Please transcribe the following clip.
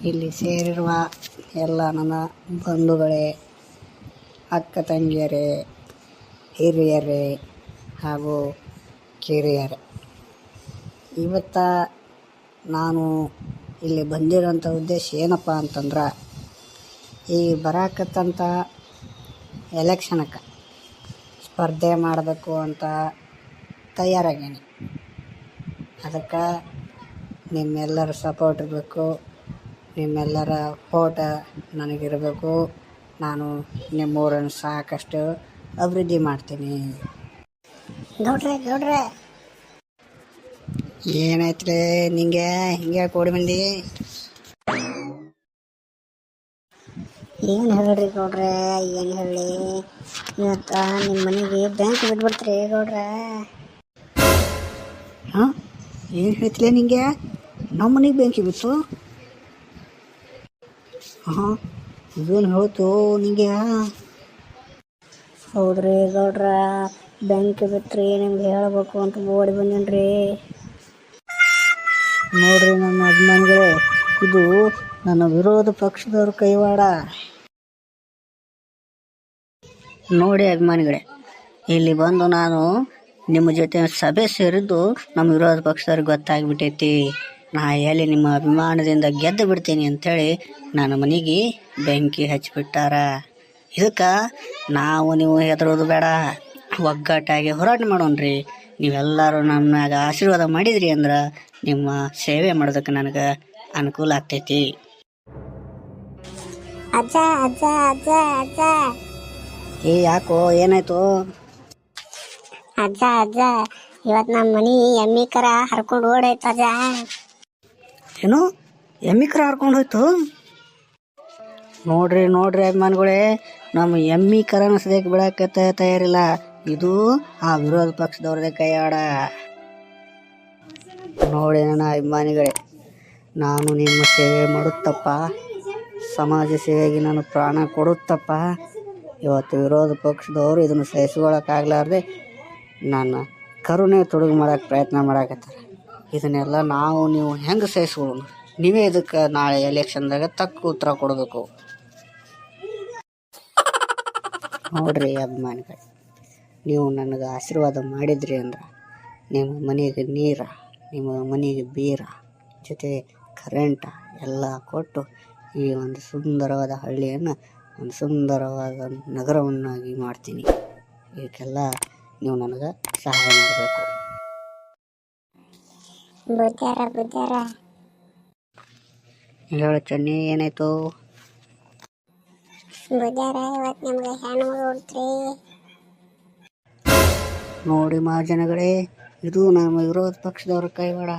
ಇಲ್ಲಿ ಸೇರಿರುವ ಎಲ್ಲ ನನ್ನ ಬಂಧುಗಳೇ, ಅಕ್ಕ ತಂಗಿಯರೇ, ಹಿರಿಯರೇ ಹಾಗೂ ಕಿರಿಯರೇ, ಇವತ್ತ ನಾನು ಇಲ್ಲಿ ಬಂದಿರೋಂಥ ಉದ್ದೇಶ ಏನಪ್ಪ ಅಂತಂದ್ರೆ, ಈ ಬರಾಕತ್ತಂಥ ಎಲೆಕ್ಷನಕ್ಕೆ ಸ್ಪರ್ಧೆ ಮಾಡಬೇಕು ಅಂತ ತಯಾರಾಗೀನಿ. ಅದಕ್ಕೆ ನಿಮ್ಮೆಲ್ಲರ ಸಪೋರ್ಟ್ ಇರಬೇಕು, ನಿಮ್ಮೆಲ್ಲರ ಫೋಟ ನನಗಿರಬೇಕು. ನಾನು ನಿಮ್ಮೂರನ್ನು ಸಾಕಷ್ಟು ಅಭಿವೃದ್ಧಿ ಮಾಡ್ತೀನಿ. ಗೌಡ್ರೆ ಏನಾಯ್ತಲೇ ನಿಂಗೆ ಹಿಂಗೆ ಕೂಡಿ ಬಂದು? ಏನು ಹೇಳ್ರಿ ಗೌಡ್ರೆ, ಏನು ಹೇಳಿ, ಇವತ್ತು ನಿಮ್ಮ ಮನೆಗೆ ಬ್ಯಾಂಕ್ ಬಿಟ್ಬಿಡ್ತೀರಿ ಗೌಡ್ರೆ. ಹಾಂ, ಏನು ಹೇಳ್ತಿಲ್ಲ ನಿಂಗೆ? ನಮ್ಮ ಮನೆಗೆ ಬ್ಯಾಂಕಿಗೆ ಬಿತ್ತು? ಹಾಂ, ಇದೇನು ಹೇಳ್ತು ನಿಂಗೆ? ಹೌದ್ರಿ ಗೌಡ್ರ, ಬ್ಯಾಂಕ್ ಬಿತ್ರಿ, ನಿಮ್ಗೆ ಹೇಳಬೇಕು ಅಂತ ಓಡಿ ಬಂದೇನ್ರಿ. ನೋಡ್ರಿ ನನ್ನ ಅಭಿಮಾನಿಗಳೇ, ಇದು ನನ್ನ ವಿರೋಧ ಪಕ್ಷದವ್ರ ಕೈವಾಡ. ನೋಡಿ ಅಭಿಮಾನಿಗಳೇ, ಇಲ್ಲಿ ಬಂದು ನಾನು ನಿಮ್ಮ ಜೊತೆ ಸಭೆ ಸೇರಿದ್ದು ನಮ್ಮ ವಿರೋಧ ಪಕ್ಷದವ್ರಿಗೆ ಗೊತ್ತಾಗ್ಬಿಟ್ಟೈತಿ. ನಾ ಎಲ್ಲಿ ನಿಮ್ಮ ಅಭಿಮಾನದಿಂದ ಗೆದ್ದು ಬಿಡ್ತೀನಿ ಅಂಥೇಳಿ ನನ್ನ ಮನೆಗೆ ಬೆಂಕಿ ಹಚ್ಚಿಬಿಟ್ಟಾರ. ಇದಕ್ಕೆ ನಾವು ನೀವು ಹೆದರೋದು ಬೇಡ, ಒಗ್ಗಟ್ಟಾಗಿ ಹೋರಾಟ ಮಾಡೋಣ್ರಿ. ನೀವೆಲ್ಲರೂ ನನ್ನ ಮ್ಯಾಗ ಆಶೀರ್ವಾದ ಮಾಡಿದ್ರಿ ಅಂದ್ರೆ ನಿಮ್ಮ ಸೇವೆ ಮಾಡೋದಕ್ಕೆ ನನಗೆ ಅನುಕೂಲ ಆಗ್ತೈತಿ. ಅಜ್ಜ ಅಜ್ಜ ಅಜ್ಜ ಅಜ್ಜ ಯಾಕೋ ಏನಾಯ್ತು? ಅಜ್ಜ ಅಜ್ಜ, ಇವತ್ತು ನಮ್ಮ ಮನೆ ಎಮ್ಮಿ ಕರ ಹರ್ಕೊಂಡು ಓಡಾಯ್ತು ಅಜ್ಜ. ಏನು ಎಮ್ಮಿ ಕರ ಹರ್ಕೊಂಡು ಹೋಯ್ತು? ನೋಡ್ರಿ ಅಭಿಮಾನಿಗಳೇ, ನಮ್ಮ ಎಮ್ಮಿ ಕರನ ಸದ್ಯಕ್ಕೆ ಬಿಡಕ್ಕೆ ತಯಾರಿಲ್ಲ. ಇದು ಆ ವಿರೋಧ ಪಕ್ಷದವ್ರದೇ ಕೈಯಾಡ. ನೋಡಿ ನನ್ನ ಅಭಿಮಾನಿಗಳೇ, ನಾನು ನಿಮ್ಮ ಸೇವೆ ಮಾಡುತ್ತಪ್ಪ, ಸಮಾಜ ಸೇವೆಗೆ ನಾನು ಪ್ರಾಣ ಕೊಡುತ್ತಪ್ಪ. ಇವತ್ತು ವಿರೋಧ ಪಕ್ಷದವರು ಇದನ್ನು ಸಹಿಸ್ಕೊಳ್ಳೋಕ್ಕಾಗಲಾರ್ದೆ ನನ್ನ ಕರುಣೆ ತೊಡಗು ಮಾಡೋಕ್ಕೆ ಪ್ರಯತ್ನ ಮಾಡಕತ್ತಾರೆ. ಇದನ್ನೆಲ್ಲ ನಾವು ನೀವು ಹೆಂಗೆ ಸಹಿಸ್ಕೊಳ್ಳೋಣ? ನೀವೇ ಇದಕ್ಕೆ ನಾಳೆ ಎಲೆಕ್ಷನ್ದಾಗ ತಕ್ಕ ಉತ್ತರ ಕೊಡಬೇಕು. ನೋಡ್ರಿ ಅಭಿಮಾನಿಗಳೇ, ನೀವು ನನಗೆ ಆಶೀರ್ವಾದ ಮಾಡಿದ್ರಿ ಅಂದ್ರೆ ನಿಮ್ಮ ಮನೆಗೆ ನೀರ, ನಿಮ್ಮ ಮನೆಗೆ ಬೀರ ಜೊತೆ ಕರೆಂಟ ಎಲ್ಲ ಕೊಟ್ಟು ಈ ಒಂದು ಸುಂದರವಾದ ಹಳ್ಳಿಯನ್ನು ಒಂದು ಸುಂದರವಾದ ನಗರವನ್ನಾಗಿ ಮಾಡ್ತೀನಿ. ಇದಕ್ಕೆಲ್ಲ ನೀವು ನನಗೆ ಸಹಾಯ ಮಾಡಬೇಕು. ಹೇಳು ಚನ್ನಿ, ಏನಾಯ್ತು? ನೋಡಿ ಮಹಾಜನಗಳೇ, ಇದು ನಮ್ಮ ವಿರೋಧ ಪಕ್ಷದವ್ರ ಕೈವಾಡ.